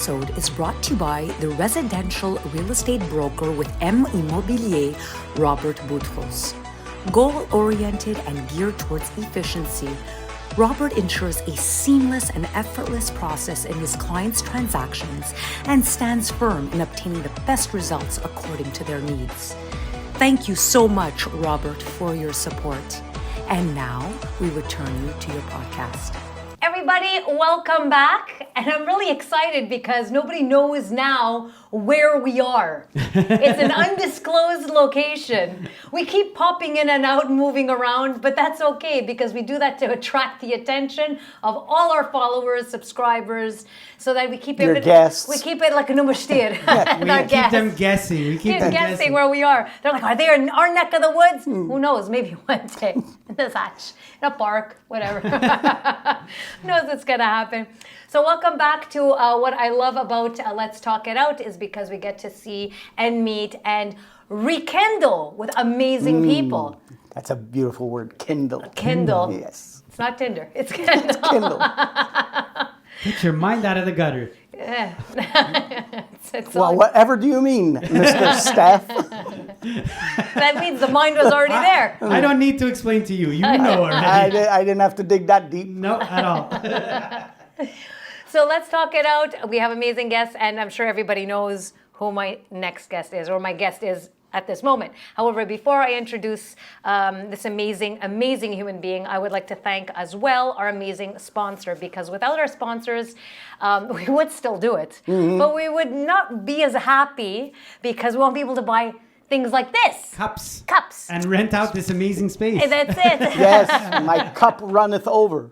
episode is brought to you by the residential real estate broker with M Immobilier, Robert Boutros. Goal-oriented and geared towards efficiency, Robert ensures a seamless and effortless process in his clients' transactions and stands firm in obtaining the best results according to their needs. Thank you so much, Robert, for your support. And now we return you to your podcast. Everybody, welcome back. And I'm really excited because nobody knows now where we are. It's an undisclosed location. We keep popping in and out, moving around, but that's okay because we do that to attract the attention of all our followers, subscribers, so that we keep Your it. guests. We keep it like a numashtir. We keep them guessing. We keep them guessing where we are. They're like, are they in our neck of the woods? Who knows? Maybe one day in the thatch, in a park, whatever. Who knows what's gonna happen? So welcome back to what I love about Let's Talk It Out is because we get to see and meet and rekindle with amazing people. That's a beautiful word, kindle. Kindle. Yes. It's not Tinder. It's Kindle. It's kindle. Get your mind out of the gutter. Yeah. It's Well, on. whatever do you mean, Mr. Steph? That means the mind was already there. I don't need to explain to you. You know already. I didn't have to dig that deep. No, at all. So let's talk it out. We have amazing guests, and I'm sure everybody knows who my next guest is, or my guest is at this moment. However, before I introduce this amazing human being, I would like to thank as well our amazing sponsor, because without our sponsors, we would still do it, but we would not be as happy because we won't be able to buy things like this. Cups. And And rent out this amazing space. that's it. Yes, my cup runneth over.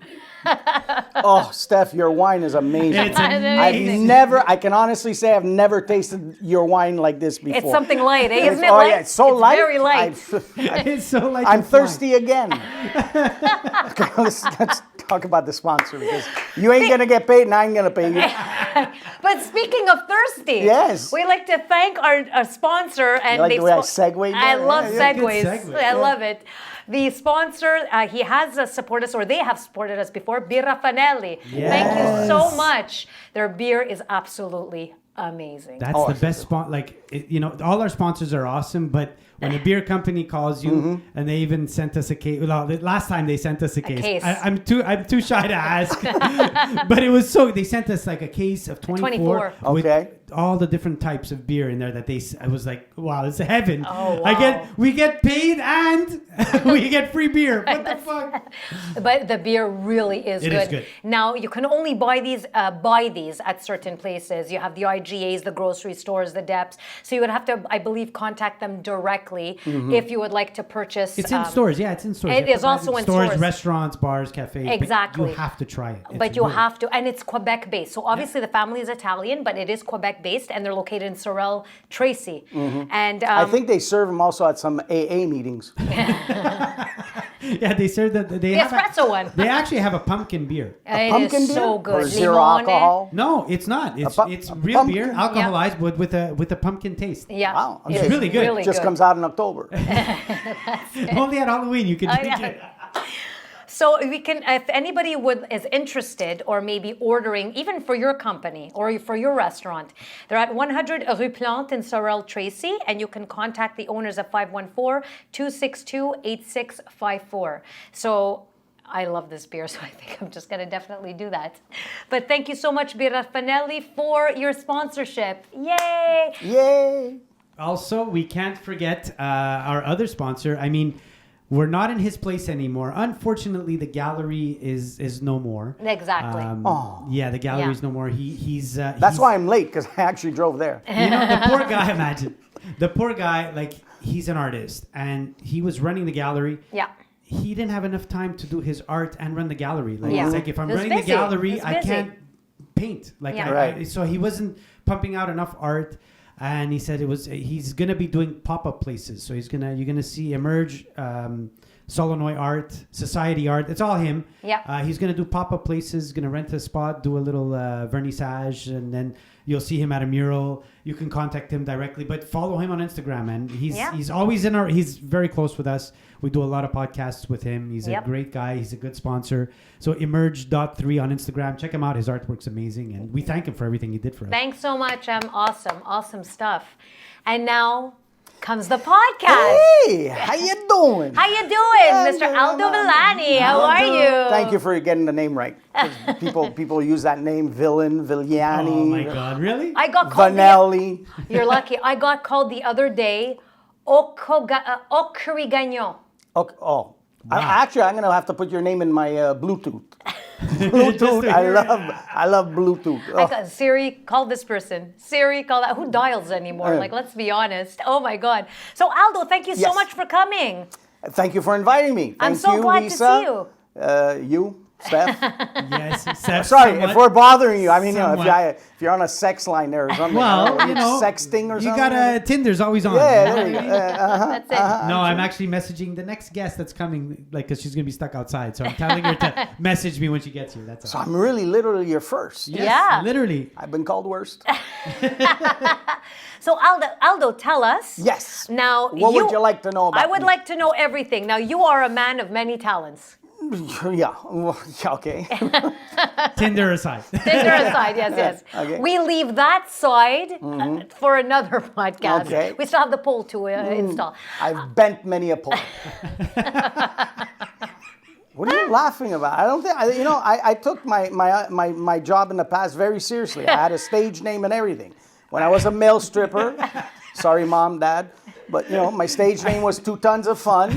Oh, Steph, your wine is amazing. It's amazing. I can honestly say I've never tasted your wine like this before. It's something light, eh? Isn't it Oh, light? yeah, it's so light. Very light. It's so like I'm the fly. thirsty again. Okay, let's talk about the sponsor because you ain't gonna get paid and I ain't gonna pay you. But speaking of thirsty, Yes. we like to thank our sponsor. And You like they the way I segued I there? love Yeah, good segues. segue. I love it. The sponsor, he has supported us, or they have supported us before, Birra Fanelli. Thank you so Yes. much. Their beer is absolutely amazing. That's the best spot. All our sponsors are awesome, but when a beer company calls you and they even sent us a case. Well, the last time they sent us a case. case. I'm too shy to ask, but it was so. They sent us like a case of 24 with Okay. all the different types of beer in there that I was like, wow, it's heaven. Oh, wow. We get paid and we get free beer. What the fuck? But the beer really is It good. is good. Now, you can only buy these at certain places. You have the IGAs, the grocery stores, the depths. So you would have to, I believe, contact them directly if you would like to purchase. It's in stores. Yeah, it's in stores. It You have is to buy also it in stores, stores. restaurants, bars, cafes. Exactly. But you have to try it. But you have to, and it's Quebec-based. So obviously the family is Italian, but it is Quebec-based, and they're located in Sorel, Tracy. And I think they serve them also at some AA meetings. Yeah, they serve the espresso one. They actually have a pumpkin beer. It Pumpkin is beer so or good. zero Limone. alcohol. No, it's not. It's pu- it's a real pumpkin? beer, alcoholized, but with a pumpkin taste. Yeah. Wow, It's okay. really good. Really Just good. comes out in October. Only at Halloween you can drink yeah. it. So we can, if anybody is interested or maybe ordering, even for your company or for your restaurant, they're at 100 Rue Plante in Sorel, Tracy, and you can contact the owners at 514-262-8654. So I love this beer, so I think I'm just going to definitely do that. But thank you so much, Birra Fanelli, for your sponsorship. Yay! Yay! Also, we can't forget our other sponsor. I mean, we're not in his place anymore. Unfortunately, the gallery is no more. Exactly. Yeah, the gallery Yeah. is no more. He's That's why I'm late, because I actually drove there. you know, the poor guy. Imagine the poor guy. Like, he's an artist, and he was running the gallery. Yeah. He didn't have enough time to do his art and run the gallery. Like, Yeah. it's like if I'm He was running busy. the gallery, He was I busy. can't paint. Like, Yeah. Right. so he wasn't pumping out enough art. And he said he's gonna be doing pop-up places. So you're gonna see Emerge Solenoid art, society art. It's all him. Yeah. He's going to do pop-up places, going to rent a spot, do a little vernissage, and then you'll see him at a mural. You can contact him directly, but follow him on Instagram, man. He's always he's very close with us. We do a lot of podcasts with him. He's a great guy. He's a good sponsor. So emerge.3 on Instagram. Check him out. His artwork's amazing, and we thank him for everything he did for us. Thanks so much. Awesome stuff. And now comes the podcast. Hey, how you doing? How you doing, Mr. Aldo Villani? How are you? Thank you for getting the name right. People use that name, Villani. Oh my God, really? I got called Vanelli. You're lucky. I got called the other day Ocarigano. Okay. Oh, Wow. actually, I'm gonna have to put your name in my Bluetooth. Bluetooth. I love Bluetooth. I got Siri, call this person. Siri, call that. Who dials anymore? Like, let's be honest. Oh my God. So Aldo, thank you so Yes. much for coming. Thank you for inviting me. I'm Thank so you, glad Lisa. to see you. You, Steph. Yes. Seth, Sorry, somewhat. if we're bothering you. I mean, Somewhat. if you're on a sex line there or something. Well, or you know, sexting or you something. got Tinder's always on. Yeah, there you go. That's it. No, I'm actually messaging the next guest that's coming, like, because she's going to be stuck outside. So I'm telling her to message me when she gets here. That's So all. I'm really literally your first. Yes, Yeah. literally. I've been called worst. So Aldo, tell us. Yes. Now, What would you like to know about I would me? like to know everything. Now, you are a man of many talents. Yeah. Well, yeah, okay. Tinder aside. Tinder aside, yes. Okay. We leave that side for another podcast. Okay. We still have the poll to install. I've bent many a pole. What are you laughing about? I don't think I took my job in the past very seriously. I had a stage name and everything. When I was a male stripper, sorry, Mom, Dad, but my stage name was 2 Tons of Fun.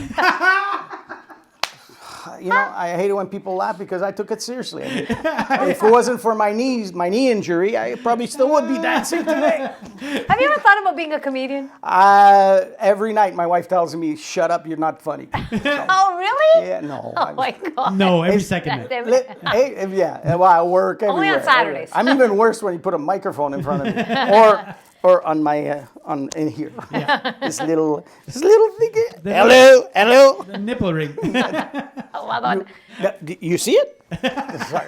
I hate it when people laugh because I took it seriously. I mean, if it wasn't for my knee injury, I probably still would be dancing today. Have you ever thought about being a comedian? Every night my wife tells me, "Shut up, you're not funny." So, Oh, really? yeah, no. Oh, my God. No, every second. Yeah, well, I work Only everywhere. on Saturdays. I'm even worse when you put a microphone in front of me, or on my in here. Yeah. This little thing. Hello. The nipple ring. Oh, well done. You see it? Sorry,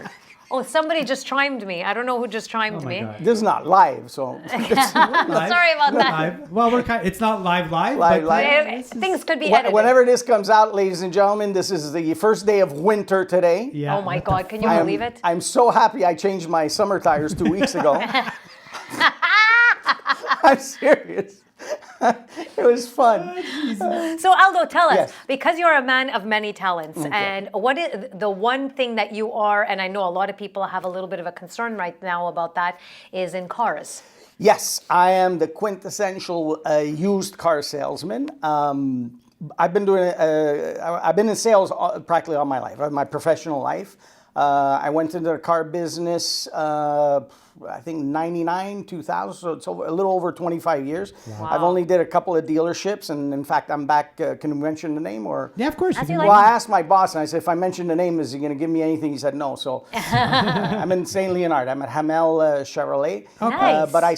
Oh, somebody just chimed me. I don't know who just chimed Oh my me. God. this is not live, so Sorry about that. Live. Well, it's not live. Live, but live. Things could be edited. whenever this comes out, ladies and gentlemen, this is the first day of winter today. Yeah. Oh my God, can you I am- believe it? I'm so happy I changed my summer tires 2 weeks ago. I'm serious. It was fun. So Aldo, tell us, Yes. because you're a man of many talents, and what is the one thing that you are, and I know a lot of people have a little bit of a concern right now about that, is in cars. Yes, I am the quintessential used car salesman. I've been in sales practically all my life, my professional life. I went into the car business, I think 99, 2000, so it's a little over 25 years. Wow. I've only did a couple of dealerships, and in fact, I'm back. Can you mention the name or? Yeah, of course. As You you can- like. Well, I asked my boss, and I said, if I mention the name, is he going to give me anything? He said no. So I'm in St. Leonard. I'm at Hamel Chevrolet. Nice. But I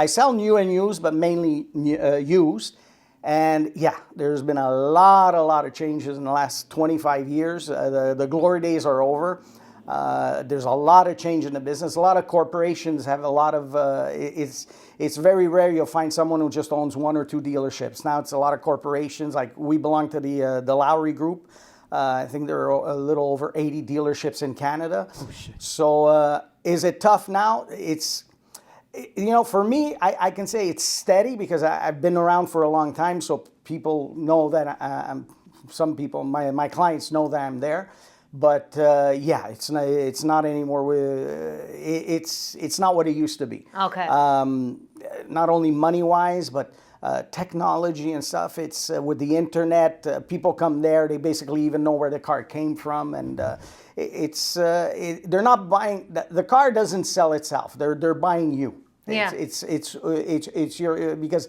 sell new and used, but mainly used. And yeah, there's been a lot of changes in the last 25 years. The glory days are over. There's a lot of change in the business. A lot of corporations have a lot of. It's very rare you'll find someone who just owns 1 or 2 dealerships. Now it's a lot of corporations. Like we belong to the Lowry Group. I think there are a little over 80 dealerships in Canada. Oh, shit. So is it tough now? It's. For me, I can say it's steady because I've been around for a long time. So people know that some people, my clients know that I'm there. But yeah, it's not anymore. It's not what it used to be. Okay. Not only money wise, but technology and stuff. It's with the internet. People come there. They basically even know where the car came from, and they're not buying. The car doesn't sell itself. They're buying you. Yeah. It's your because.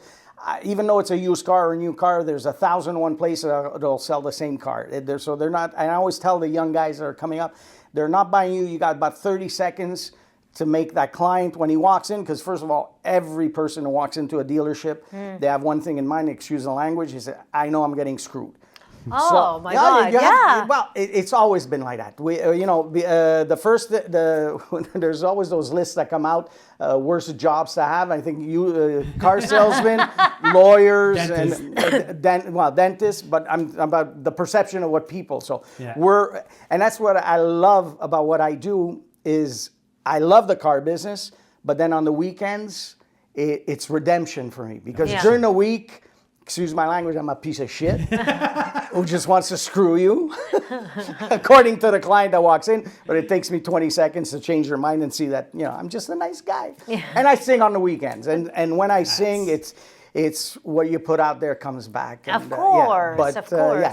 Even though it's a used car or a new car, there's 1,001 places that'll sell the same car. So they're not. And I always tell the young guys that are coming up, they're not buying you. You got about 30 seconds to make that client when he walks in. Because first of all, every person who walks into a dealership, they have one thing in mind. Excuse the language. He said, "I know I'm getting screwed." Oh my God! Yeah. Well, it's always been like that. We, there's always those lists that come out. Worst jobs to have. I think car salesmen, lawyers, dentists. But I'm about the perception of what people. So and that's what I love about what I do is I love the car business, but then on the weekends it's redemption for me because during the week. Excuse my language, I'm a piece of shit who just wants to screw you, according to the client that walks in. But it takes me 20 seconds to change their mind and see that, I'm just a nice guy. Yeah. And I sing on the weekends. And when I sing, it's what you put out there comes back. And, of course.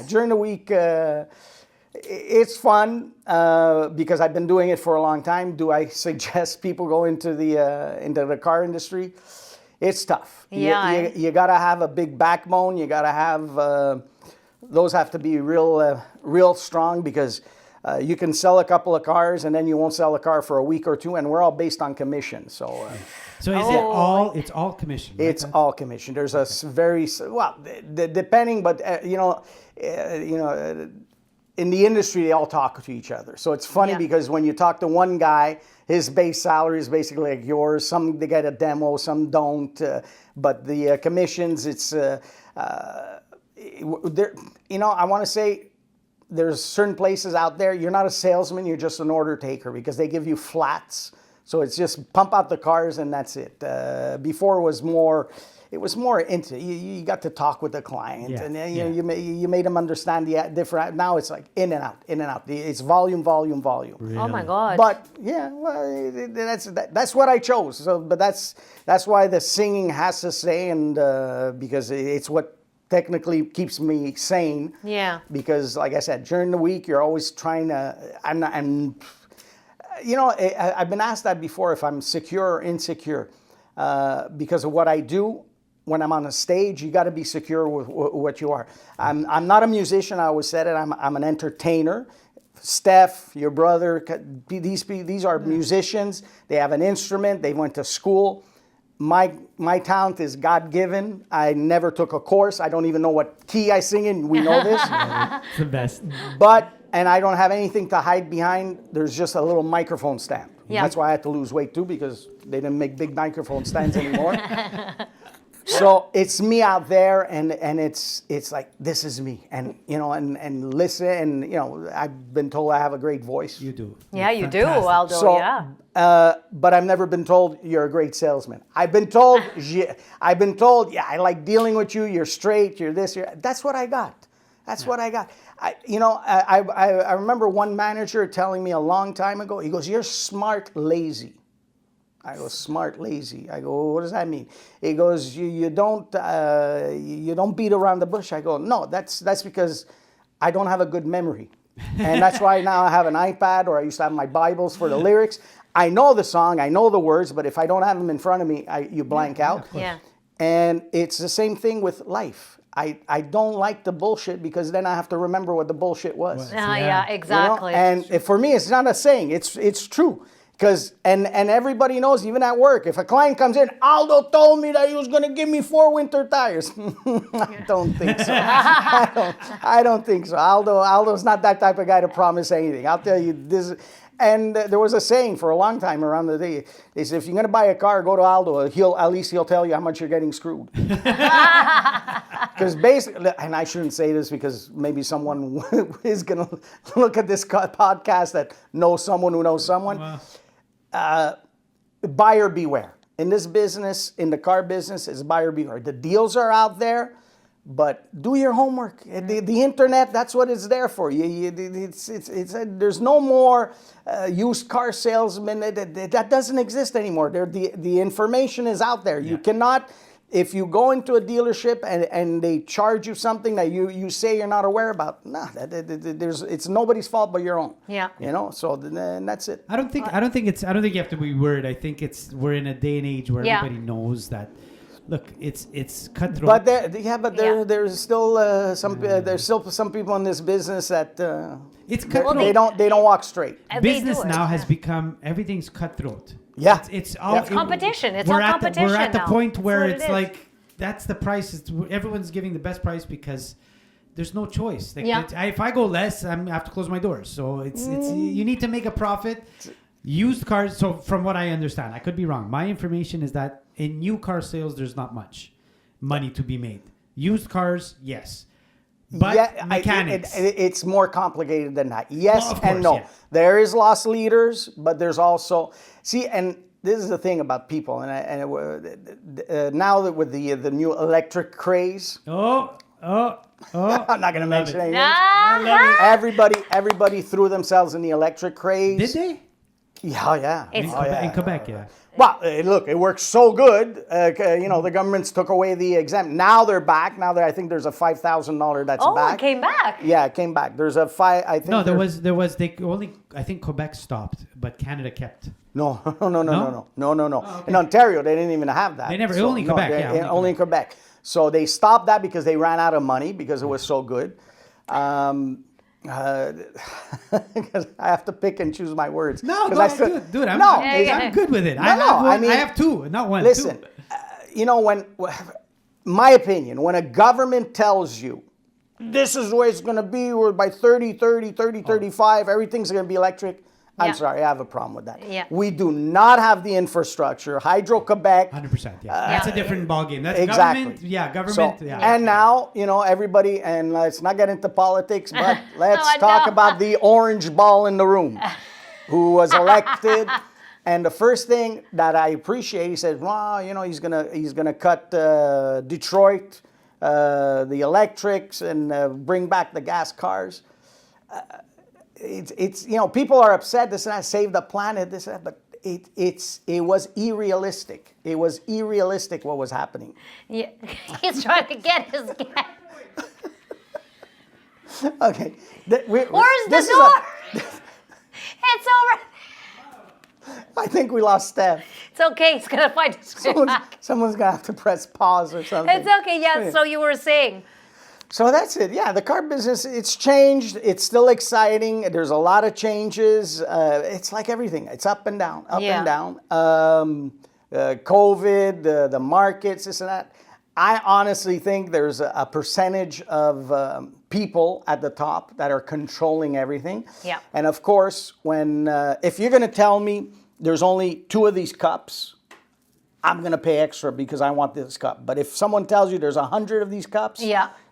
During the week, it's fun because I've been doing it for a long time. Do I suggest people go into the car industry? It's tough. Yeah. You got to have a big backbone. You got to have, those have to be real strong because you can sell a couple of cars and then you won't sell a car for a week or two, and we're all based on commission. So it's all commission? Right? It's all commission. There's a very, depending, but in the industry, they all talk to each other. So it's funny because when you talk to one guy, his base salary is basically like yours. Some they get a demo, some don't. But the commissions, it's there. I want to say there's certain places out there. You're not a salesman. You're just an order taker because they give you flats. So it's just pump out the cars and that's it. Before it was more into you got to talk with the client and then you made them understand the different. Now it's like in and out. It's volume. Really? Oh my God! But that's what I chose. So, but that's why the singing has to stay, and because it's what technically keeps me sane. Yeah. Because like I said, during the week you're always trying to. I've been asked that before if I'm secure or insecure because of what I do. When I'm on a stage, you got to be secure with what you are. I'm not a musician. I always said it. I'm an entertainer. Steph, your brother, these are musicians. They have an instrument. They went to school. My talent is God-given. I never took a course. I don't even know what key I sing in. We know this. It's the best. And I don't have anything to hide behind. There's just a little microphone stand. Yeah. That's why I had to lose weight too, because they didn't make big microphone stands anymore. So it's me out there, and it's like, this is me, and and listen, and I've been told I have a great voice. You do. Yeah, you do, Aldo. So, yeah. But I've never been told you're a great salesman. I've been told, I like dealing with you. You're straight. You're this. That's what I got. That's what I got. I remember one manager telling me a long time ago. He goes, "You're smart, lazy." I go, smart, lazy. I go, what does that mean? He goes, you don't beat around the bush. I go, no, that's because I don't have a good memory. And that's why now I have an iPad, or I used to have my Bibles for the lyrics. I know the song, I know the words, but if I don't have them in front of me, you blank out. Yeah. And it's the same thing with life. I don't like the bullshit because then I have to remember what the bullshit was. Yeah, exactly. And for me, it's not a saying, it's true. Because, and everybody knows, even at work, if a client comes in, Aldo told me that he was going to give me 4 winter tires. I don't think so. I don't think so. Aldo's not that type of guy to promise anything. I'll tell you this. And there was a saying for a long time around the day. They said, if you're going to buy a car, go to Aldo. At least he'll tell you how much you're getting screwed. Because basically, and I shouldn't say this because maybe someone is going to look at this podcast that knows someone who knows someone. Wow. Buyer beware. In this business, in the car business, it's buyer beware. The deals are out there, but do your homework. The internet, that's what it's there for. There's no more used car salesmen. That doesn't exist anymore. The information is out there. Yeah. You cannot, if you go into a dealership and they charge you something that you say you're not aware about, it's nobody's fault but your own. Yeah. So then that's it. I don't think you have to be worried. I think we're in a day and age where everybody knows that. Look, it's cutthroat. There's still some people in this business that it's cutthroat. They don't walk straight. Business now has become everything's cutthroat. Yeah, it's competition. It's all competition. We're at the point where it's like that's the price. Everyone's giving the best price because there's no choice. Like, Yeah. if I go less, I have to close my doors. So it's you need to make a profit. Used cars. So from what I understand, I could be wrong. My information is that in new car sales, there's not much money to be made. Used cars, yes. But mechanics. It's more complicated than that. Yes Well, of and course, no. yeah. There is loss leaders, but there's also and this is the thing about people, now that with the new electric craze, Oh. I'm not going to mention it. anything. Everybody threw themselves in the electric craze. Did they? Yeah. In Quebec, yeah. Well, look, it works so good. The governments took away the exempt. Now they're back. Now I think there's a $5,000 that's back. it came back. Yeah, it came back. There's a I think. No, there was. They only. I think Quebec stopped, but Canada kept. No. Oh, okay. In Ontario, they didn't even have that. They never. Only Quebec. Only in Quebec. So they stopped that because they ran out of money because it was so good. Because I have to pick and choose my words. No, dude. I'm good with it. I have two, not one. Listen, when my opinion, when a government tells you this is the way it's going to be, or by 35, everything's going to be electric. I'm sorry, I have a problem with that. Yeah. We do not have the infrastructure. Hydro-Quebec. 100%, yeah. That's a different ballgame. That's exactly. Government. So, and now, everybody, and let's not get into politics, but let's talk about the orange ball in the room who was elected. And the first thing that I appreciate, he says, well, he's gonna cut Detroit, the electrics, and bring back the gas cars. It's people are upset. This and that, save the planet. This and that, but it was unrealistic. It was unrealistic what was happening. Yeah, he's trying to get his gas. Okay, Where's the door? It's over. I think we lost Steph. It's okay. He's gonna find his way back. Someone's gonna have to press pause or something. It's okay. Yeah. So you were saying. So that's it. Yeah, the car business, it's changed. It's still exciting. There's a lot of changes. It's like everything. It's up and down, and down. COVID, the markets, this and that. I honestly think there's a percentage of people at the top that are controlling everything. Yeah. And of course, if you're going to tell me there's only 2 of these cups, I'm going to pay extra because I want this cup. But if someone tells you there's 100 of these cups,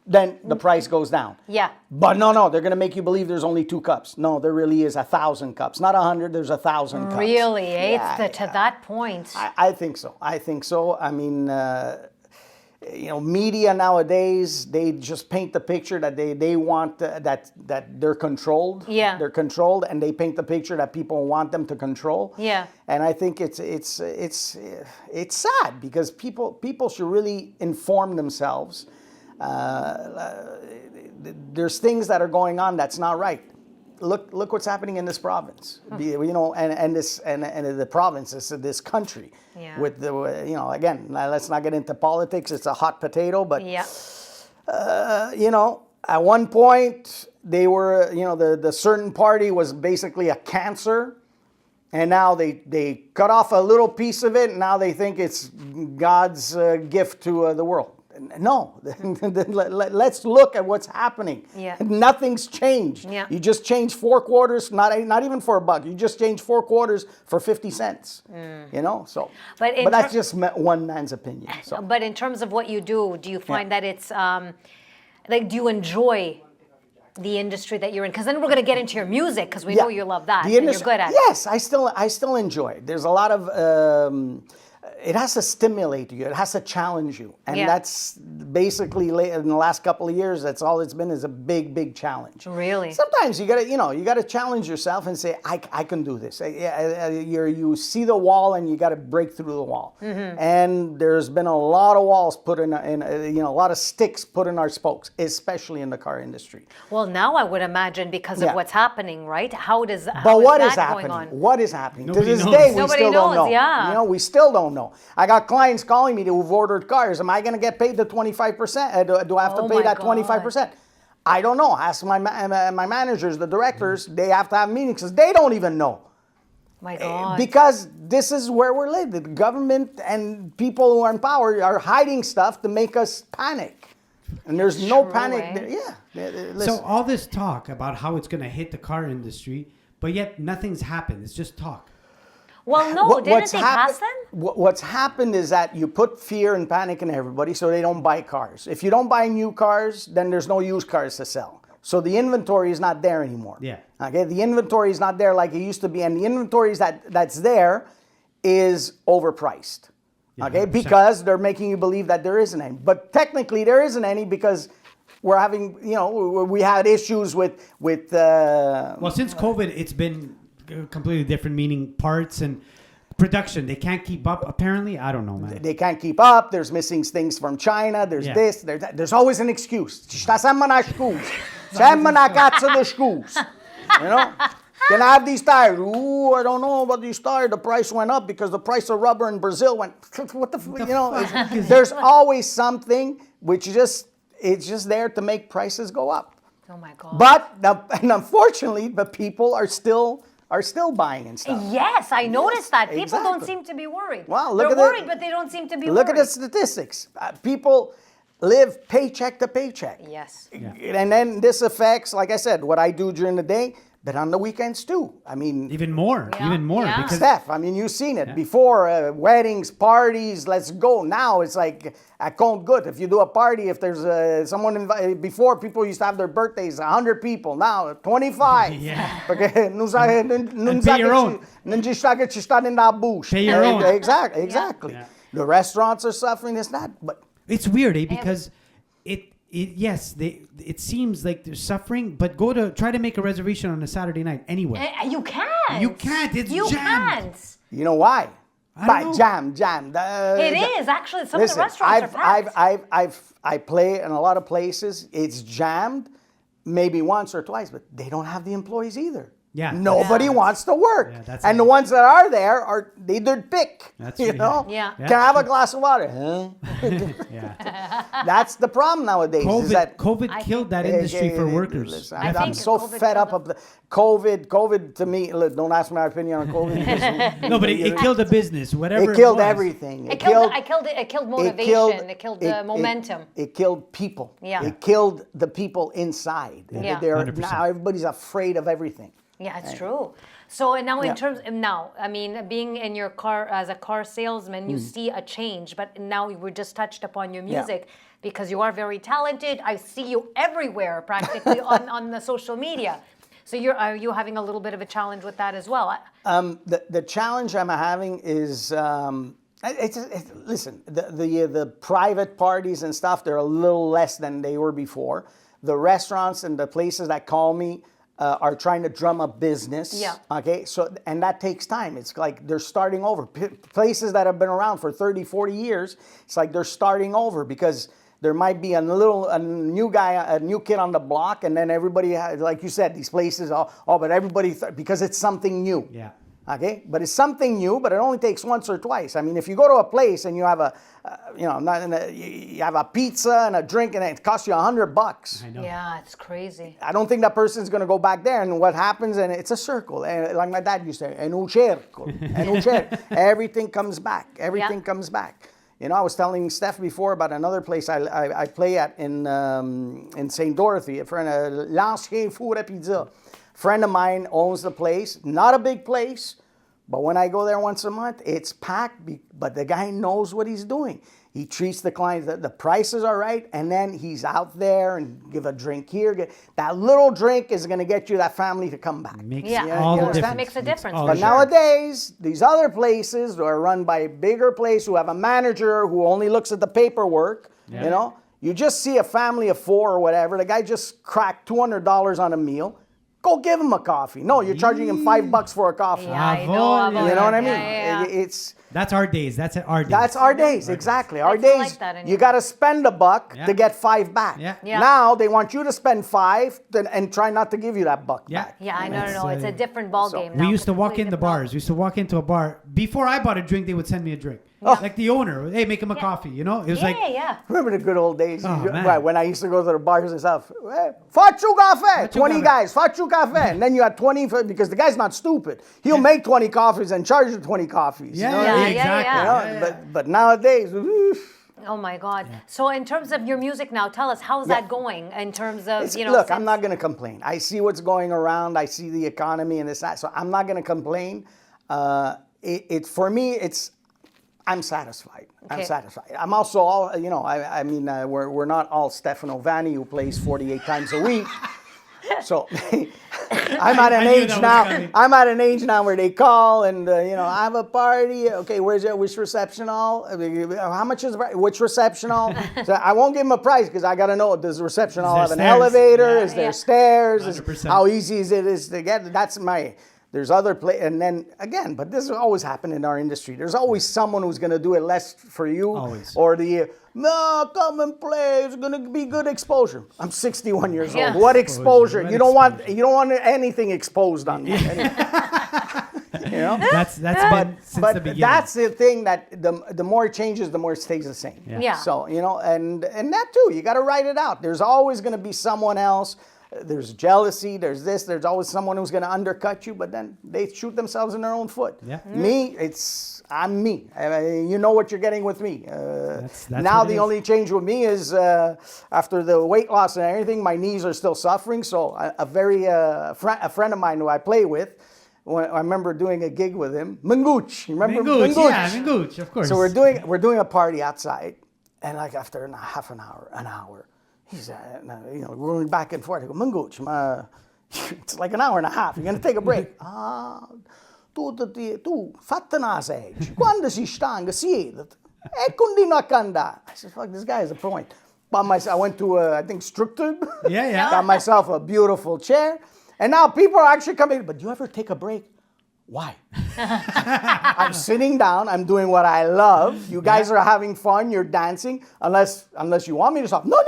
then the price goes down. Yeah. But no, they're going to make you believe there's only 2 cups. No, there really is 1,000 cups. Not 100, there's 1,000 cups. Really? It's to that point. I think so. I mean, media nowadays, they just paint the picture that they want that they're controlled. Yeah. They're controlled, and they paint the picture that people want them to control. Yeah. And I think it's sad because people should really inform themselves. There's things that are going on that's not right. Look what's happening in this province. And the province is this country. Yeah. With the again, let's not get into politics. It's a hot potato, but at one point they were the certain party was basically a cancer, and now they cut off a little piece of it, and now they think it's God's gift to the world. No, let's look at what's happening. Yeah. Nothing's changed. Yeah. You just changed 4 quarters, not even for $1. You just changed 4 quarters for 50 cents. So. But that's just one man's opinion. So. But in terms of what you do you find that it's do you enjoy the industry that you're in? Because then we're going to get into your music because we know you love that and you're good at it. Yes, I still enjoy it. There's a lot of. It has to stimulate you. It has to challenge you. And that's basically, in the last couple of years, that's all it's been, is a big, big challenge. Really? Sometimes you gotta challenge yourself and say, I can do this. You see the wall and you gotta break through the wall. Mm-hmm. And there's been a lot of walls put in a lot of sticks put in our spokes, especially in the car industry. Well, now I would imagine because of what's happening, right? How is that happening? going on? What is happening? Nobody to this knows. day, we Nobody still don't knows, know. yeah. We still don't know. I got clients calling me who've ordered cars. Am I going to get paid the 25%? Do I have to pay that 25%? I don't know. Ask my managers, the directors. They have to have meetings because they don't even know. My God. Because this is where we're living. The government and people who are in power are hiding stuff to make us panic. And there's no True, panic. eh? There. Yeah. So Listen, all this talk about how it's going to hit the car industry, but yet nothing's happened. It's just talk. Well, no, didn't they pass them? What's happened is that you put fear and panic in everybody so they don't buy cars. If you don't buy new cars, then there's no used cars to sell. So the inventory is not there anymore. Yeah. Okay, the inventory is not there like it used to be, and the inventory that's there is overpriced. Yeah, Okay, 100%. because they're making you believe that there isn't any. But technically there isn't any because we're having, we had issues with Well, since COVID, it's been completely different, meaning parts and production. They can't keep up, apparently. I don't know, man. they can't keep up. There's missing things from China. There's Yeah. this. There's that. There's always an excuse. Está sempre na excuse. Sempre na casa de excuse. You know? Can I have these tires? Ooh, I don't know about these tires. The price went up because the price of rubber in Brazil went. What the you know? There's always something which it's just there to make prices go up. Oh my God. And unfortunately, the people are still buying and stuff. Yes, I noticed that. People don't exactly. seem to be worried. Wow, They're worried, but they don't seem to be Look at worried. the statistics. People live paycheck to paycheck. Yes. And then this affects, like I said, what I do during the day, but on the weekends too. I mean, Even more. Yeah. Because Steph, I mean, you've seen it before, weddings, parties, let's go. Now it's like, I count good. If you do a party, if there's someone invited, before people used to have their birthdays, 100 people, now 25. Yeah. Porque pay your own. Pay your own. Exactly. Yeah. The restaurants are suffering, it's not, but it's weird, because it seems like they're suffering, but try to make a reservation on a Saturday night anyway. You can't. You can't. It's You jammed. can't. you know why? I don't know. Jam. It is actually. Some of the restaurants are packed. I play in a lot of places. It's jammed, maybe once or twice, but they don't have the employees either. Yeah. Nobody wants to work, Yeah, that's and it. the ones that are there they dirt pick. That's you true, know. Yeah. Can I have a glass of water? Huh? Yeah. That's the problem nowadays. Is that COVID killed that industry for workers. Listen, I I'm think so COVID fed up killed of the COVID. COVID to me, look, don't ask my opinion on COVID. because No, but it killed the business. Whatever it killed was. everything. It killed motivation. It killed the momentum. It killed people. Yeah. It killed the people inside. Yeah. They're 100%. now everybody's afraid of everything. Yeah, it's true. So and now Yeah. in terms I mean, being in your car as a car salesman, you see a change. But now we just touched upon your music because you are very talented. I see you everywhere practically on the social media. So are you having a little bit of a challenge with that as well? The challenge I'm having is listen, the private parties and stuff, they're a little less than they were before. The restaurants and the places that call me are trying to drum up business. Yeah. Okay. So, and that takes time. It's like they're starting over. Places that have been around for 30, 40 years, it's like they're starting over because there might be a new kid on the block, and then everybody, like you said, these places, but everybody, because it's something new. Yeah. Okay, but it's something new, but it only takes once or twice. I mean, if you go to a place and you have you have a pizza and a drink and it costs you $100. I know. Yeah, it's crazy. I don't think that person's going to go back there. And what happens, and it's a circle. And like my dad used to say, un cerco. Everything comes back. Everything comes back. You know, I was telling Steph before about another place I play at in St. Dorothy. A friend, L'Ancien Four et Pizza. Friend of mine owns the place. Not a big place, but when I go there once a month, it's packed. But the guy knows what he's doing. He treats the clients, the prices are right, and then he's out there and give a drink here. That little drink is going to get you that family to come back. Makes Yeah, all the understand? difference. Makes a difference. all for But the sure. nowadays, these other places are run by bigger places who have a manager who only looks at the paperwork. Yeah. You know, you just see a family of four or whatever. The guy just cracked $200 on a meal. Go give him a coffee. No, you're charging him $5 for a coffee. Yeah, I know Bravo. about You know what I that. mean? Yeah, yeah. That's our days. That's our days. That's our days, exactly. Our feel days, like that anymore. you got to spend $1 Yeah. to get $5 back. Yeah. Yeah. Now they want you to spend $5 and try not to give you that $1 Yeah. back. Yeah, I know. It's, No, it's a different ball game. We now, used to walk completely in the different. bars. We used to walk into a bar. Before I bought a drink, they would send me a drink. Like the owner. Hey, make him a coffee. You know? It was like, Yeah. Remember the good old days? Oh, man. Right, when I used to go to the bars and stuff. Fachu café, 20 café. guys, fachu café. And then you had 20, because the guy's not stupid. He'll make 20 coffees and charge you 20 coffees. yeah, you know what I mean? exactly. Yeah. You know, but nowadays, Oh my God. So in terms of your music now, tell us, how's that going in terms of, Look, I'm not going to complain. I see what's going around. I see the economy and this, that. So I'm not going to complain. For me, I'm satisfied. Okay. I'm satisfied. I'm also all, I mean, we're not all Stefano Vanni who plays 48 times a week. So I'm at an age now. I'm at an age now where they call and I have a party. Okay, which reception hall? How much is which reception hall? So I won't give them a price because I got to know, does the reception hall have an elevator? Is there stairs? How easy is it to get? That's my. There's other and then again, but this has always happened in our industry. There's always someone who's going to do it less for you, or no, come and play. It's going to be good exposure. I'm 61 years old. What exposure? You don't want anything exposed on you. That's been since the beginning. That's the thing that the more it changes, the more it stays the same. Yeah. So and that too, you got to write it out. There's always going to be someone else. There's jealousy, there's this, there's always someone who's going to undercut you, but then they shoot themselves in their own foot. Yeah. Me, I'm me. You know what you're getting with me. That's now the only change with me is after the weight loss and everything, my knees are still suffering. So a friend of mine who I play with, I remember doing a gig with him, Manguch. You remember Manguch? Yeah, Manguch, of course. So we're doing a party outside, and like after half an hour, he's, we're going back and forth. I go, Manguch, it's like an hour and a half. You're going to take a break. Tu, fatta una sege. Quando si stanca, siedete. E continua a cantare. I said, fuck, this guy has a point. I went to, I think, Structured. Yeah. Got myself a beautiful chair. And now people are actually coming, but do you ever take a break? Why? I'm sitting down. I'm doing what I love. You guys are having fun. You're dancing. Unless you want me to stop. No.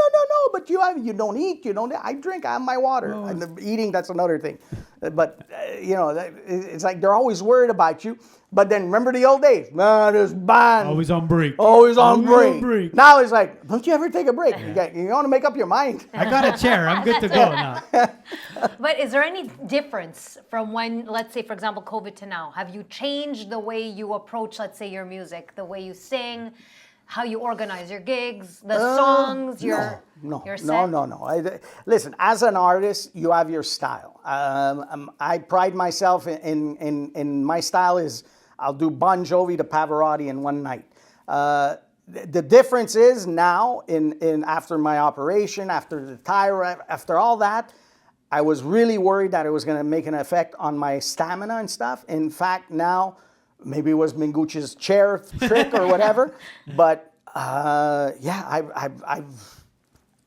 But you don't eat. You don't. I drink. I have my water. And eating, that's another thing. But it's like they're always worried about you. But then remember the old days. Man, this band. Always on break. Always on break. Now it's like, don't you ever take a break? Yeah. You want to make up your mind. I got a chair. I'm good to go now. But is there any difference from when, let's say, for example, COVID to now? Have you changed the way you approach, let's say, your music, the way you sing, how you organize your gigs, the songs, your set? No. Listen, as an artist, you have your style. I pride myself in my style is I'll do Bon Jovi to Pavarotti in one night. The difference is now, in after my operation, after the tire, after all that, I was really worried that it was going to make an effect on my stamina and stuff. In fact, now, maybe it was Minguch's chair trick or whatever, but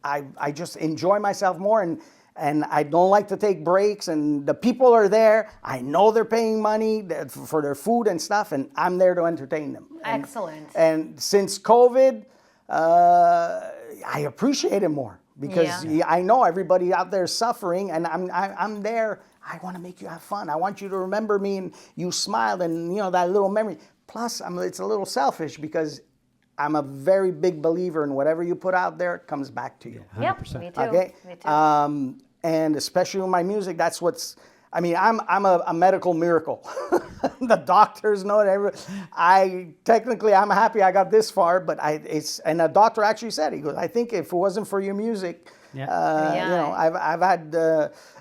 I just enjoy myself more, and I don't like to take breaks, and the people are there. I know they're paying money for their food and stuff, and I'm there to entertain them. Excellent. And since COVID, I appreciate it more because I know everybody out there is suffering, and I'm there. I want to make you have fun. I want you to remember me, and you smiled, and that little memory. Plus, it's a little selfish because I'm a very big believer in whatever you put out there, it comes back to you. Yep, me too. Okay? Me too. And especially with my music, that's what's, I'm a medical miracle. The doctors know it. I'm happy I got this far, but and a doctor actually said, he goes, I think if it wasn't for your music, I've had,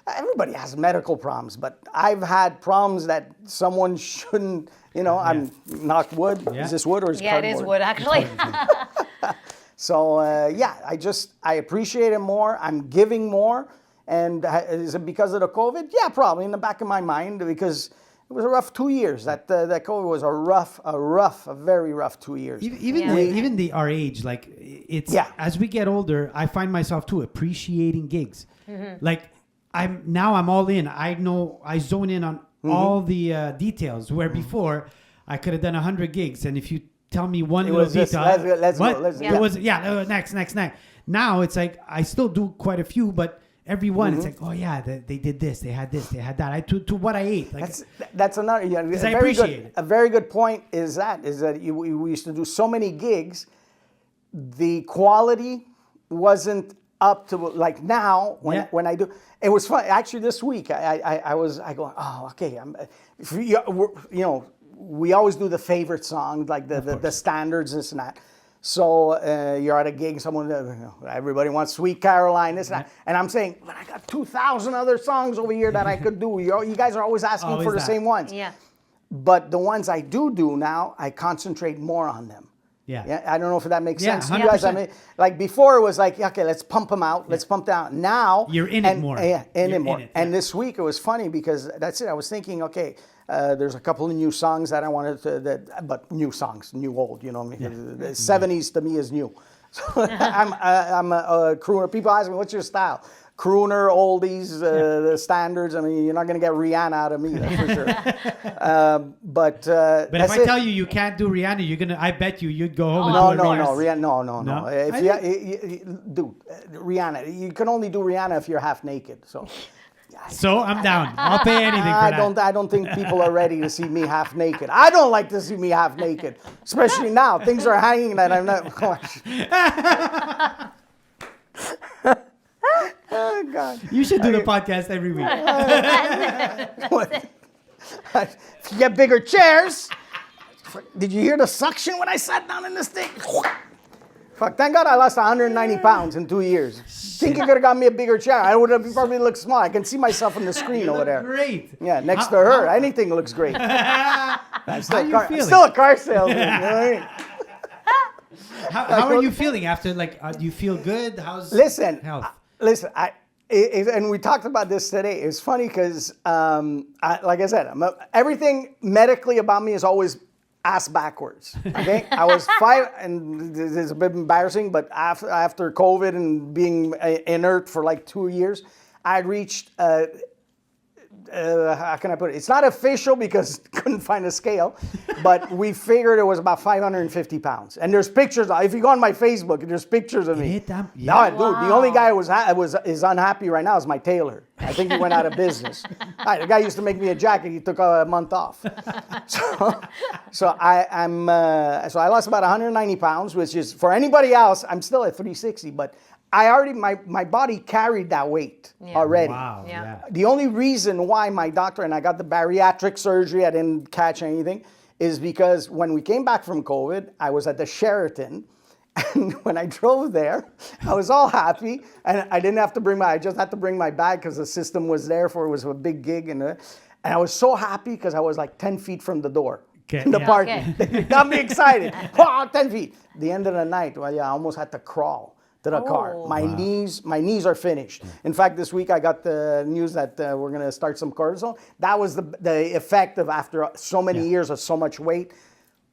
everybody has medical problems, but I've had problems that someone shouldn't, I'm knocked wood. Yeah. Is this wood or is it cardboard? Yeah, it is wood, actually. So, I appreciate it more. I'm giving more. And is it because of the COVID? Yeah, probably in the back of my mind, because it was a rough 2 years. That COVID was a very rough 2 years. Even our age, like it's as we get older, I find myself too appreciating gigs. Mm-hmm. Like I'm all in. I know I zone in on all the details. Where before I could have done 100 gigs, and if you tell me one little detail, let's go. Next. Now it's like I still do quite a few, but everyone, it's like, oh yeah, they did this, they had that. To what I ate. Like, that's another. I appreciate it. A very good point is that we used to do so many gigs, the quality wasn't up to like now when I do. It was fun. Actually, this week I go, oh okay, we always do the favorite song, like the standards, this and that. So you're at a gig, everybody wants Sweet Caroline, this and that. And I'm saying, but I got 2,000 other songs over here that I could do. You guys are always asking for the same ones. Yeah. But the ones I do now, I concentrate more on them. Yeah. I don't know if that makes sense. 100%. You guys, I mean, like before it was like, okay, let's pump them out. Let's pump them out. Now. You're in it more. Yeah, in it more. It, and this week it was funny because that's it. I was thinking, okay, there's a couple of new songs that I wanted to, but new songs, new old, you know what I mean? The 70s to me is new. So I'm a crooner. People ask me, what's your style? Crooner, oldies, the standards. I mean, you're not going to get Rihanna out of me, that's for sure. But if I tell you can't do Rihanna, I bet you'd go home. Rihanna, no. If dude, Rihanna, you can only do Rihanna if you're half naked. So I'm down. I'll pay anything for that. I don't think people are ready to see me half naked. I don't like to see me half naked, especially now. Things are hanging that I'm not. Oh, God. You should do the podcast every week. If you get bigger chairs. Did you hear the suction when I sat down in this thing? Fuck, thank God I lost 190 pounds in 2 years. Think you could have got me a bigger chair. I would have probably looked small. I can see myself on the screen over there. Great. Yeah, next to her. Anything looks great. I'm still a car salesman. You know what I mean? How are you feeling after, do you feel good? How's health? Listen, and we talked about this today. It's funny because, like I said, everything medically about me is always ass backwards. Okay, I was 5, and this is a bit embarrassing, but after COVID and being inert for like 2 years, I had reached. How can I put it? It's not official because couldn't find a scale, but we figured it was about 550 pounds. And there's pictures. If you go on my Facebook, there's pictures of me. No, dude, the only guy who is unhappy right now is my tailor. I think he went out of business. The guy used to make me a jacket. He took a month off. So I lost about 190 pounds, which is, for anybody else, I'm still at 360, but my body carried that weight already. Wow. Yeah. The only reason why my doctor, and I got the bariatric surgery, I didn't catch anything, is because when we came back from COVID, I was at the Sheraton, and when I drove there, I was all happy, and I didn't have to I just had to bring my bag because the system was there it was a big gig, and I was so happy because I was like 10 feet from the door. In the parking. It got me excited. 10 feet. The end of the night, I almost had to crawl to the car. My knees are finished. In fact, this week I got the news that we're going to start some cortisone. That was the effect of after so many years of so much weight.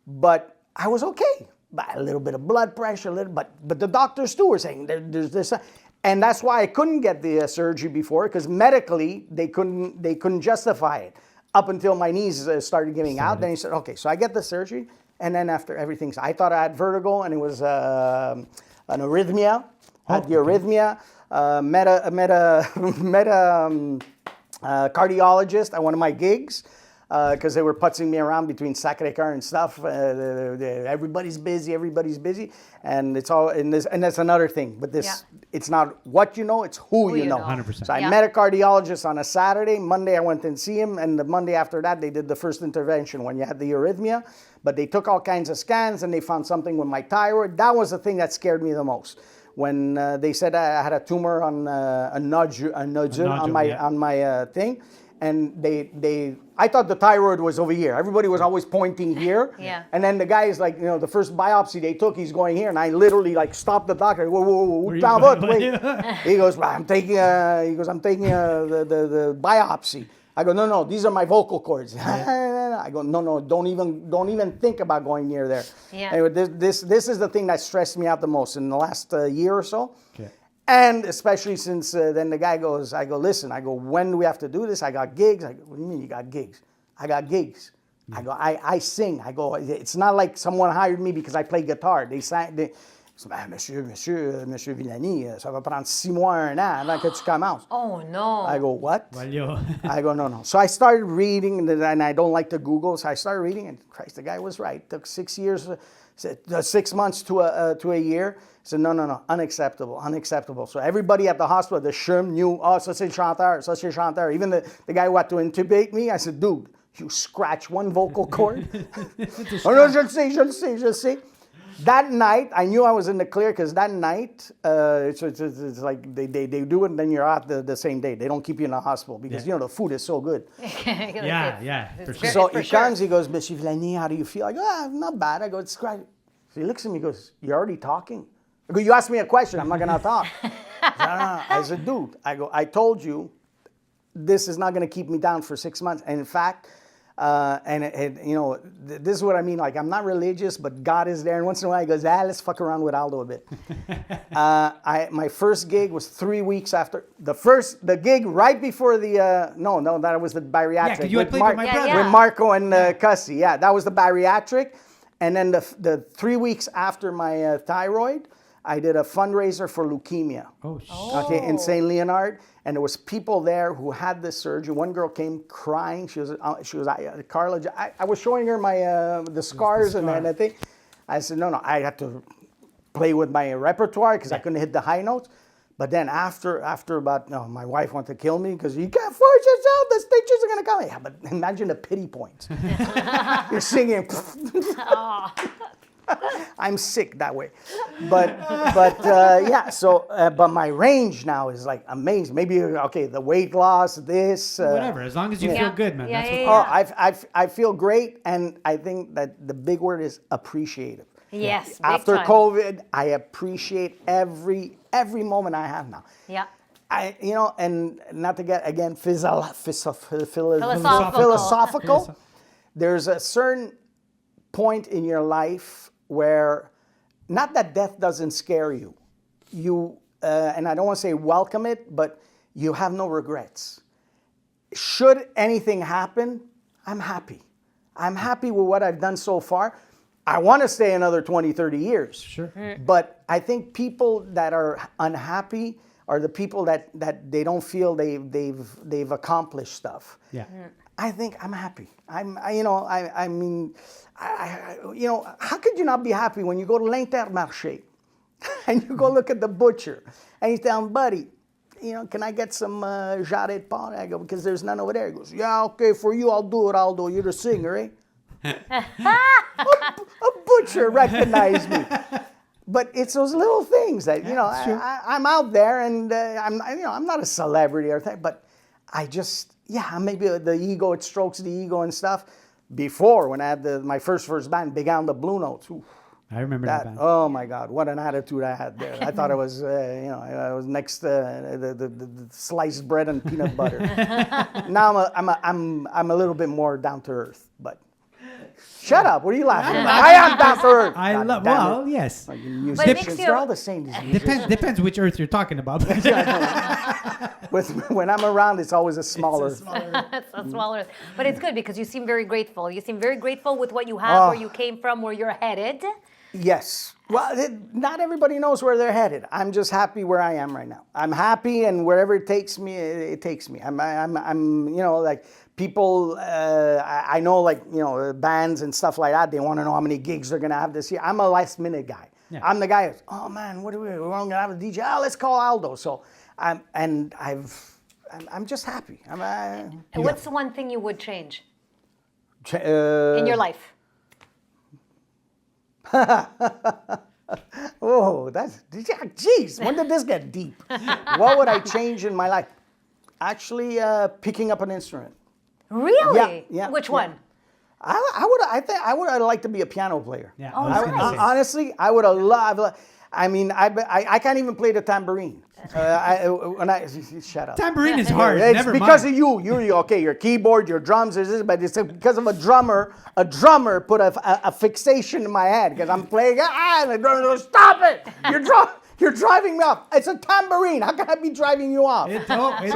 But I was okay. A little bit of blood pressure, but the doctors too were saying there's this. And that's why I couldn't get the surgery before, because medically they couldn't justify it up until my knees started giving out. Then he said, okay, so I get the surgery, and then after everything, I thought I had vertigo, and it was an arrhythmia. I had the arrhythmia. Met a cardiologist at one of my gigs because they were putzing me around between Sacré-Cœur and stuff. Everybody's busy, and it's all. And that's another thing. But it's not what you know; it's who you know. 100%. So I met a cardiologist on a Saturday. Monday I went and see him, and the Monday after that they did the first intervention when you had the arrhythmia. But they took all kinds of scans and they found something with my thyroid. That was the thing that scared me the most. When they said I had a tumor on a nodule on my thing, and I thought the thyroid was over here. Everybody was always pointing here. Yeah. And then the guy is like, the first biopsy they took, he's going here, and I literally stopped the doctor. Whoa, wait. He goes, I'm taking the biopsy. I go, no, these are my vocal cords. I go, no, don't even think about going near there. Yeah. Anyway, this is the thing that stressed me out the most in the last year or so. Okay. And especially since then the guy goes, listen, when do we have to do this? I got gigs. I go, what do you mean you got gigs? I got gigs. I go, I sing. I go, it's not like someone hired me because I play guitar. They sang, Monsieur Villani, ça va prendre 6 mois, 1 an avant que tu commences. Oh, no. I go, what? Well, I go, no. So I started reading, and I don't like to Google, so I started reading, and Christ, the guy was right. It took 6 years, 6 months to a year. I said, no, unacceptable. So everybody at the hospital, the CHUM knew, ça c'est chanteur. Even the guy who had to intubate me, I said, dude, you scratch one vocal cord. Oh no, je le sais. That night, I knew I was in the clear because that night, it's like they do it and then you're out the same day. They don't keep you in the hospital because, the food is so good. Yeah, for sure. So he comes, he goes, Monsieur Villani, how do you feel? I go, not bad. I go, it's great. So he looks at me, he goes, you're already talking? I go, you asked me a question, I'm not going to talk. I said, dude, I told you this is not going to keep me down for 6 months. And in fact, this is what I mean. Like, I'm not religious, but God is there. And once in a while, he goes, let's fuck around with Aldo a bit. My first gig was 3 weeks after the gig right before the that was the bariatric. Yeah, because you had played with my brother. With Marco and Cussie. Yeah, that was the bariatric. And then the 3 weeks after my thyroid, I did a fundraiser for leukemia. Oh, shit. Okay, in St. Leonard. And there was people there who had this surgery. One girl came crying. She was Carla. I was showing her my the scars and everything. I said, no, I had to play with my repertoire because I couldn't hit the high notes. But then after about, my wife wanted to kill me because you can't force yourself. The stitches are gonna come. Yeah, but imagine the pity points. You're singing. I'm sick that way, but but my range now is like amazing. Maybe the weight loss, this whatever, as long as you feel good, man. I feel great, and I think that the big word is appreciative. Yes. After COVID, I appreciate every moment I have now. Yeah. And not to get again philosophical. There's a certain point in your life where, not that death doesn't scare you, and I don't want to say welcome it, but you have no regrets. Should anything happen, I'm happy. I'm happy with what I've done so far. I want to stay another 20, 30 years. Sure. But I think people that are unhappy are the people that they don't feel they've accomplished stuff. Yeah. I think I'm happy. I mean, how could you not be happy when you go to l'Intermarché and you go look at the butcher and you tell him, buddy, can I get some jarret de porc? I go, because there's none over there. He goes, yeah, okay, for you, I'll do it, Aldo. You're the singer, eh? a butcher recognized me. But it's those little things that, I'm out there and I'm not a celebrity or anything, but I just, maybe the ego, it strokes the ego and stuff. Before, when I had my first band, Big Al the Blue Notes. Ooh, I remember that band. Oh my God, what an attitude I had there. I thought I was, I was next the sliced bread and peanut butter. Now I'm a little bit more down to earth, but. Shut up! What are you laughing at? I am down to earth. Yes. Like musicians, they're all the same. Depends which earth you're talking about. When I'm around, it's always a smaller. It's a smaller. But it's good because you seem very grateful. You seem very grateful with what you have, where you came from, where you're headed. Yes. Well, not everybody knows where they're headed. I'm just happy where I am right now. I'm happy, and wherever it takes me, it takes me. I'm like. People, I know, bands and stuff like that, they want to know how many gigs they're going to have this year. I'm a last minute guy. Yeah. I'm the guy who's, oh man, we're going to have a DJ. Let's call Aldo. So, I'm just happy. And what's the one thing you would change in your life? Oh, geez, when did this get deep? What would I change in my life? Actually, picking up an instrument. Really? Yeah. Which one? I would like to be a piano player. Yeah. Honestly, I would have loved. I mean, I can't even play the tambourine. Shut up. Tambourine is hard. It's Never because mind. of you. Your keyboard, your drums, but it's because of a drummer. A drummer put a fixation in my head because I'm playing. And the drummer goes, stop it! You're driving me off. It's a tambourine. How can I be driving you off? It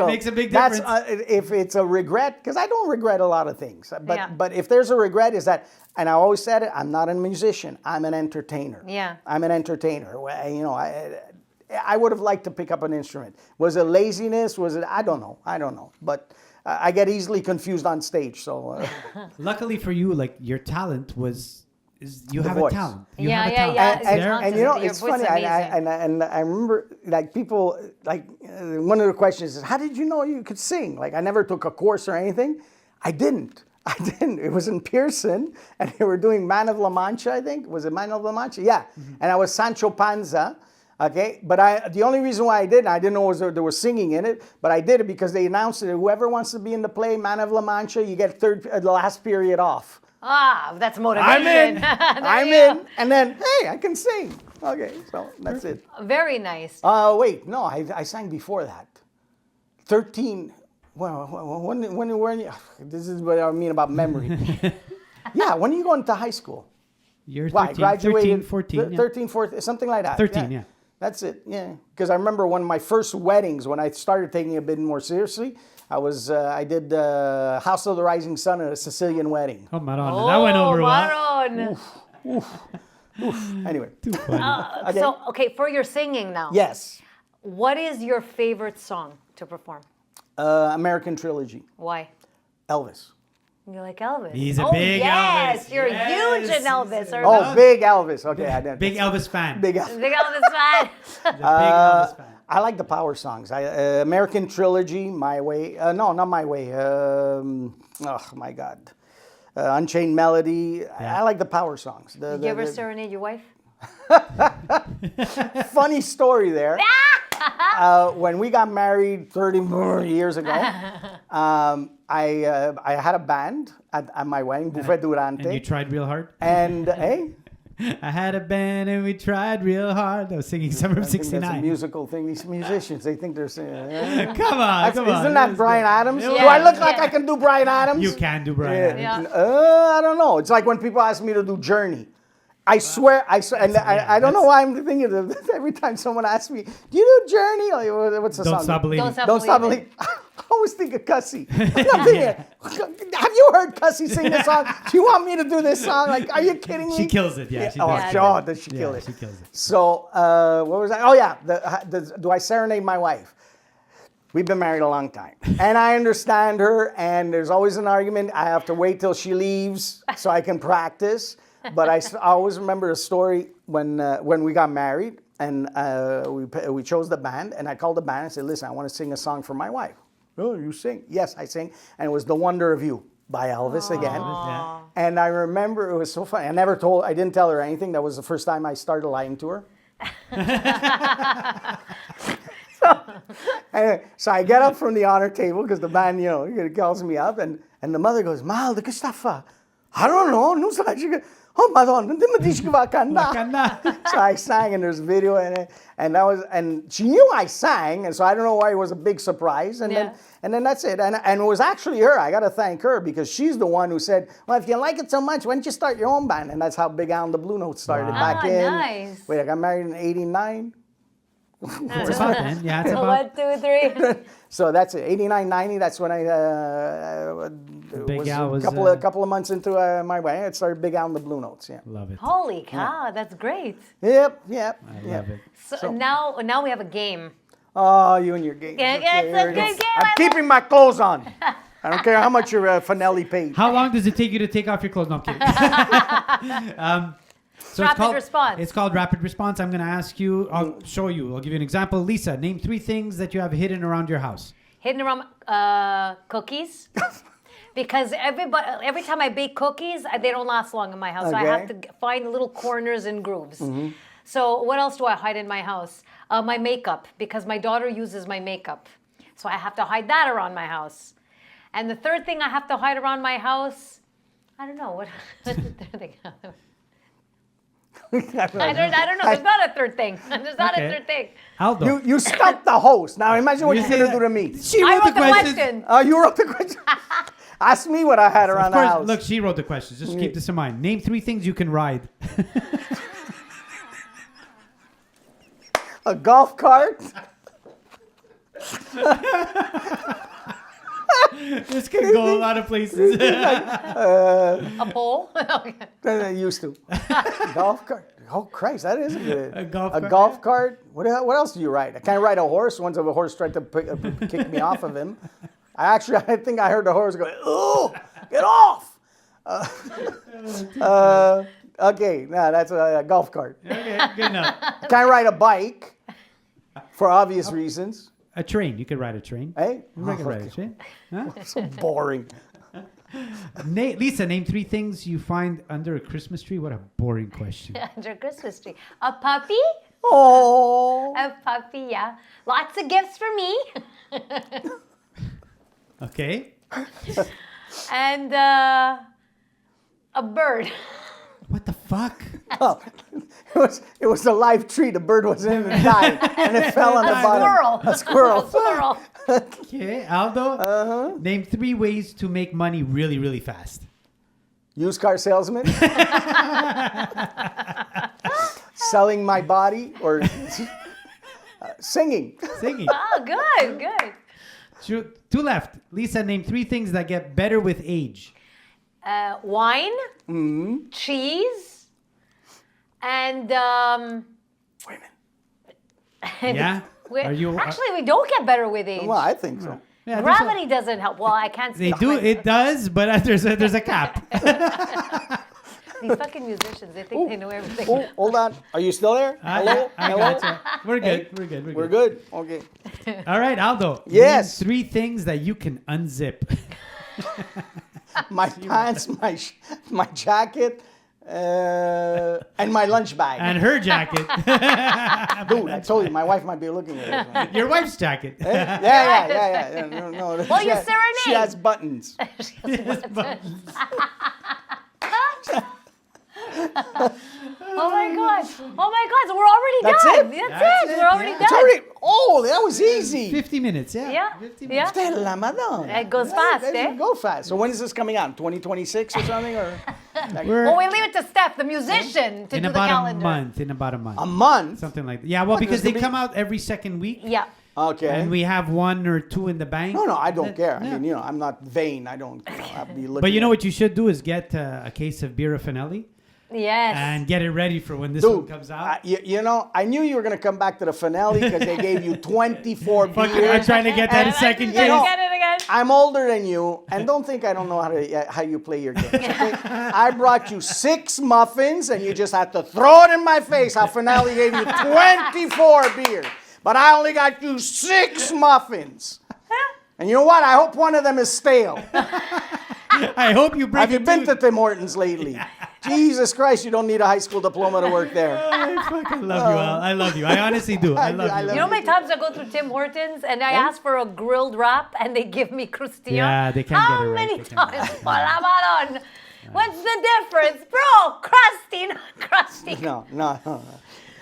makes a big difference. If it's a regret, because I don't regret a lot of things. But if there's a regret, is that, and I always said it, I'm not a musician. I'm an entertainer. Yeah. I'm an entertainer. I would have liked to pick up an instrument. Was it laziness? Was it? I don't know. But I get easily confused on stage. So. Luckily for you, your talent you have voice. a talent. Yeah. And it's funny. I remember people one of the questions is, how did you know you could sing? I never took a course or anything. I didn't. I didn't. It was in Pearson, and they were doing Man of La Mancha, I think. Was it Man of La Mancha? Yeah. And I was Sancho Panza. Okay, but the only reason why I didn't know was they were singing in it, but I did it because they announced that whoever wants to be in the play Man of La Mancha, you get the last period off. Ah, that's motivation. I'm in. And then, hey, I can sing. Okay, so that's it. Very nice. Wait, no, I sang before that. 13. Well, when this is what I mean about memory. Yeah, when are you going to high school? You're 13, graduated 13, 14. 13, 14, something like that. 13, yeah. That's it, yeah. Because I remember one of my first weddings, when I started taking it a bit more seriously, I did House of the Rising Sun at a Sicilian wedding. Oh, Maron. That went over well. Maron. Anyway. Too funny. So, okay, for your singing now. Yes. What is your favorite song to perform? American Trilogy. Why? Elvis. You like Elvis? He's a oh, big yes, Elvis. you're Yes. huge in Elvis. I Oh, remember. big Elvis. Okay, I did. Big Elvis fan. Big Elvis. Big Elvis fan. Big Elvis fan. I like the power songs. American Trilogy, My Way. No, not My Way. Oh, my God. Unchained Melody. I like the power songs. Did you ever serenade your wife? Funny story there. When we got married 30 more years ago, I had a band at my wedding, Buffet Durante. And you tried real hard? And, hey, I had a band and we tried real hard. I was singing Summer of I think that's a 69. musical thing. These musicians, they think they're singing. Come on, come on. Isn't that Bryan Adams? Yeah, Do I look like yeah. I can do Bryan Adams? You can do Bryan Adams. Yeah. I don't know. It's like when people ask me to do Journey. I swear, and I don't know why I'm thinking of this. Every time someone asks me, do you do Journey? Like, what's the Don't song? stop believing. Don't stop believing. I always think of Cussy. I'm thinking, have you heard Cussy sing this song? Do you want me to do this song? Like, are you kidding me? She kills it, yeah. She Oh, does. God, does she kill Yeah, it? she kills it. So, what was that? Oh, yeah. Do I serenade my wife? We've been married a long time. And I understand her, and there's always an argument. I have to wait till she leaves so I can practice. But I always remember a story when we got married, and we chose the band, and I called the band and said, listen, I want to sing a song for my wife. Oh, you sing? Yes, I sing. And it was The Wonder of You by Elvis again. Yeah. And I remember it was so funny. I didn't tell her anything. That was the first time I started lying to her. So I get up from the honor table because the band, it calls me up, and the mother goes, Mal, de que está fa? I don't know. Não sei. Oh, Madonna, não me diz que vai cantar. So I sang, and there's a video, and she knew I sang, and so I don't know why it was a big surprise, and then that's it, and it was actually her. I got to thank her because she's the one who said, well, if you like it so much, why don't you start your own band? And that's how Big Al and the Blue Notes started back in. Nice. Wait, I got married in '89. It's about then. Yeah, it's So about. 1, 2, 3. So that's it. 89, 90. That's when I Big Al was a couple of months into my wedding. I started Big Al and the Blue Notes. Yeah. Love it. Holy cow, that's great. Yep. I love it. So now we have a game. Oh, you and your game. Yeah, Okay, it's a here we go. good game. I'm keeping my clothes on. I don't care how much your Finelli paid. How long does it take you to take off your clothes? No, I'm kidding. So Rapid response. It's called rapid response. I'm going to ask you. I'll show you. I'll give you an example. Lisa, name 3 things that you have hidden around your house. Hidden around cookies. Because every time I bake cookies, they don't last long in my house. So I have to find little corners and grooves. Mm-hmm. So what else do I hide in my house? My makeup, because my daughter uses my makeup. So I have to hide that around my house. And the third thing I have to hide around my house, I don't know. What's the third thing? I don't know. There's not a third thing. There's not a third thing. Aldo. You stumped the host. Now imagine what you're going to do to me. She I wrote wrote the question. Oh, you wrote the question. Ask me what I had around Of course, the house. look, she wrote the questions. Just keep this in mind. Name 3 things you can ride. A golf cart. This can go a lot of places. A pole? Okay. Used to. Golf cart. Oh, Christ, that is good. A golf A cart. golf cart. What else do you ride? I can't ride a horse. Once a horse tried to kick me off of him. I think I heard the horse go, "Oh, get off!" Okay, no, that's a golf cart. Okay, good enough. Can't ride a bike for obvious reasons. A train. You could ride a train. Hey, You can ride a train. Huh? so boring. Lisa, name 3 things you find under a Christmas tree. What a boring question. Under Christmas tree. A puppy? Oh. A puppy, yeah. Lots of gifts for me. Okay. And a bird. What the fuck? Oh, it was a live tree. The bird was in and died, and it fell on the bottom. Squirrel. A squirrel. A squirrel. Okay, Aldo. Name 3 ways to make money really, really fast. Used car salesman. Selling my body or singing. Singing. Oh, good, good. 2 left. Lisa, name 3 things that get better with age. Wine, cheese, and Women. Yeah? actually, we don't get better with age. Well, I think so. Yeah, Gravity doesn't help. Well, I can't. They speak do. for- It does, but there's a cap. These fucking musicians, they think they know everything. Oh, hold on. Are you still there? Hello? I Hello? gotcha. We're good. Hey, We're good. We're good. Okay. All right, Aldo. Yes. Name 3 things that you can unzip. My pants, my jacket, and my lunch bag. And her jacket. Dude, I told you, my wife might be looking at this one. Your wife's jacket. Yeah. No, Well, she you has- serenade. She has buttons. Oh my god! Oh my god! So we're already That's done. it? That's it. We're already yeah. done. Sorry. Oh, that was easy. 50 minutes, yeah. Yeah. 50 Yeah. minutes. Stella Madonna. It goes fast, eh? Go fast. So when is this coming out? 2026 or something? Or Well, we leave it to Steph, the musician, to In do the about a calendar. month. In about a month. a month? Something like that. Yeah, well, What, because there's they gonna be- come out every second week. Yeah. Okay. And we have 1 or 2 in the bank. No, I don't care. Yeah. I mean, I'm not vain. I don't. I'll be looking. But you know at- what you should do is get a case of beer Finelli Yes. and get it ready for when this one Dude, comes out. you know, I knew you were gonna come back to the finale because they gave you 24 Fuck it, beers. I'm trying to get that a second Get know- case. it again. I'm older than you, and don't think I don't know how you play your games. Okay? I brought you 6 muffins, and you just had to throw it in my face. How finale gave you 24 beers, but I only got you 6 muffins. And you know what? I hope one of them is stale. I hope you bring Have you it been to Tim Hortons lately? Jesus Christ, you don't need a high school diploma to work there. I fucking love you, Al. I love you. I honestly do. I love I you. love You know how many times I go through Tim Hortons and I ask for a grilled wrap and they give me crustilla? Yeah, they can't How get it right. many They can't get times? it Palabaron. What's the difference? Bro, crusty, not crusty. No.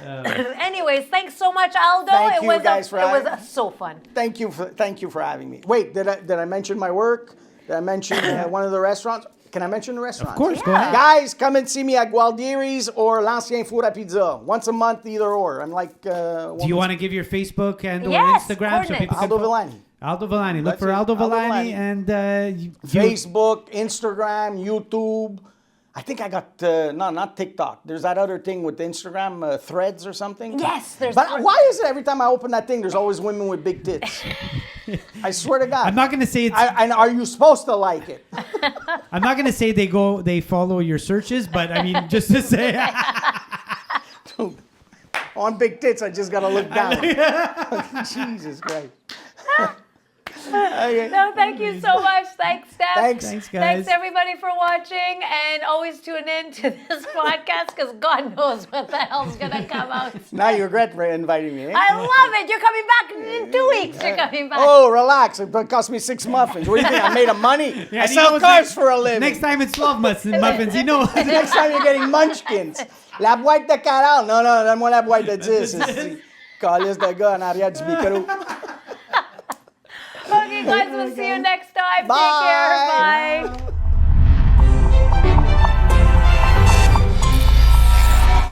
Anyways, thanks so much, Aldo. Thank you guys for it was having- so fun. Thank you for having me. Wait, did I mention my work? Did I mention one of the restaurants? Can I mention the restaurant? Of course, go ahead. Guys, come and see me at Gualdieri's or L'Ancien Four à Pizza. Once a month, either or. I'm like. Do you want to give your Facebook and or Yes, Instagram so coordinates. people can Aldo fo- Villani? Aldo Villani. Look That's for it. Aldo Aldo Villani Villani. and you, Facebook, Instagram, YouTube. I think I got not TikTok. There's that other thing with Instagram, Threads or something. Yes, there's But Threads. why is it every time I open that thing, there's always women with big tits? I swear to God. I'm not gonna say it's. And are you supposed to like it? I'm not gonna say they follow your searches, but I mean just to say. Dude, on big tits, I just gotta look down. Jesus Christ. Okay. No, thank you so much. Thanks, Steph. Thanks. Thanks, guys. Thanks, everybody, for watching. And always tune in to this podcast because God knows what the hell's going to come out. Now you regret inviting me. Eh? I love it. You're coming back in 2 weeks. You're coming back. Oh, relax. It cost me 6 muffins. What do you think? I made of money? Yeah, I and he sell knows cars next- for a living. Next time it's 12 muffins, you know. Next time you're getting munchkins. La boîte de caral. Non, donne-moi la boîte de 10. Calice de gars en arrière du micro. Okay, guys, we'll see you next time. Bye. Take care. Bye.